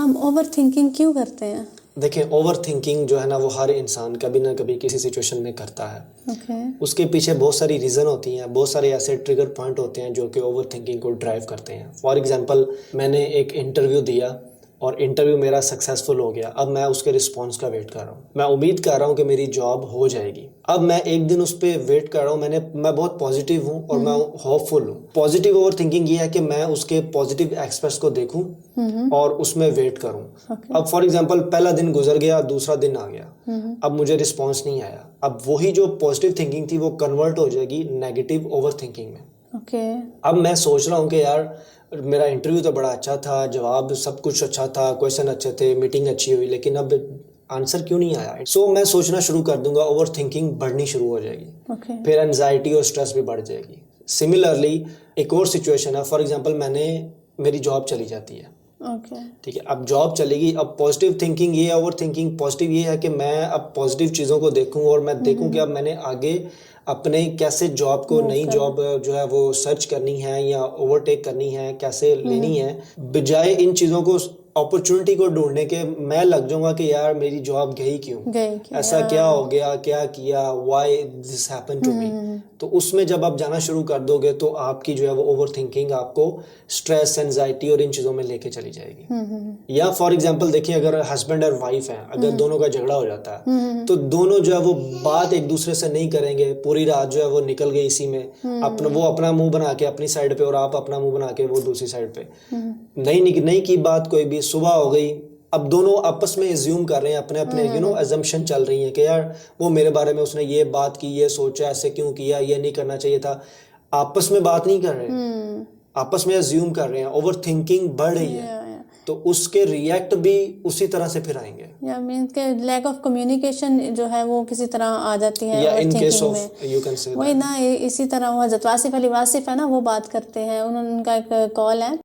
हम over thinking क्यों करते हैं? देखिए, ओवर थिंकिंग जो है ना वो हर इंसान कभी ना कभी किसी सिचुएशन में करता है। ओके। उसके पीछे बहुत सारी रीज़न होती हैं, बहुत सारे ऐसे ट्रिगर पॉइंट होते हैं जो कि ओवर थिंकिंग को ड्राइव करते हैं। फॉर एग्जांपल, मैंने एक इंटरव्यू दिया और इंटरव्यू मेरा सक्सेसफुल हो गया। अब मैं उसके रिस्पांस का वेट कर रहा हूँ, मैं उम्मीद कर रहा हूँ कि मेरी जॉब हो जाएगी। अब मैं एक दिन उस पर वेट कर रहा हूँ, मैं बहुत पॉजिटिव हूँ और मैं होपफुल हूँ। पॉजिटिव ओवर थिंकिंग ये है कि मैं उसके पॉजिटिव एक्सपेक्ट्स को देखूँ और उसमें वेट करूँ। Okay. अब फॉर एग्जांपल, पहला दिन गुजर गया, दूसरा दिन आ गया, अब मुझे रिस्पांस नहीं आया। अब वही जो पॉजिटिव थिंकिंग थी वो कन्वर्ट हो जाएगी नेगेटिव ओवर थिंकिंग में। ओके। अब मैं सोच रहा हूँ कि यार मेरा इंटरव्यू तो बड़ा अच्छा था, जवाब सब कुछ अच्छा था, क्वेश्चन अच्छे थे, मीटिंग अच्छी हुई, लेकिन अब आंसर क्यों नहीं आया? सो मैं सोचना शुरू कर दूंगा, ओवर थिंकिंग बढ़नी शुरू हो जाएगी। ओके। फिर एनजाइटी और स्ट्रेस भी बढ़ जाएगी। सिमिलरली एक और सिचुएशन है, फॉर एग्जांपल मेरी जॉब चली जाती है। ओके। ठीक है, अब जॉब चलेगी। अब पॉजिटिव थिंकिंग ये, ओवर थिंकिंग पॉजिटिव ये है कि मैं अब पॉजिटिव चीज़ों को देखूं और मैं देखूं कि अब मैंने आगे अपने कैसे जॉब को, नई जॉब जो है वो सर्च करनी है या ओवरटेक करनी है, कैसे लेनी है। बजाय इन चीज़ों को, अपॉर्चुनिटी को ढूंढने के, मैं लग जाऊंगा कि यार मेरी जॉब गई क्यों, ऐसा क्या हो गया, क्या किया, why this happen to me. तो उसमें जब आप जाना शुरू कर दोगे तो आपकी जो है वो ओवर थिंकिंग आपको स्ट्रेस, एंजाइटी और इन चीज़ों में लेके चली जाएगी। या फॉर एग्जांपल देखिए, अगर हस्बैंड और वाइफ हैं, अगर दोनों का झगड़ा हो जाता है तो दोनों जो है वो बात एक दूसरे से नहीं करेंगे, पूरी रात जो है वो निकल गई इसी में, वो अपना मुंह बना के अपनी साइड पे और आप अपना मुंह बना के वो दूसरी साइड पे, नहीं की बात कोई भी। सुबह हो गई, अब दोनों आपस में एज्यूम कर रहे हैं, अपने अपने अजम्पशन चल रही है कि यार वो मेरे बारे में उसने ये बात की, ये सोचा, ऐसे क्यों किया, ये नहीं करना चाहिए था। आपस में बात नहीं कर रहे, आपस में अज्यूम कर रहे हैं। ओवर थिंकिंग बढ़ रही है तो उसके रिएक्ट भी उसी तरह से फिर आएंगे। या मींस के लैक ऑफ कम्युनिकेशन जो है वो किसी तरह आ जाती है या in case thinking of you can say वही ना, इसी तरह वो हज़रत वासिफ अली वासिफ है ना, वो बात करते हैं, उनका एक कॉल है।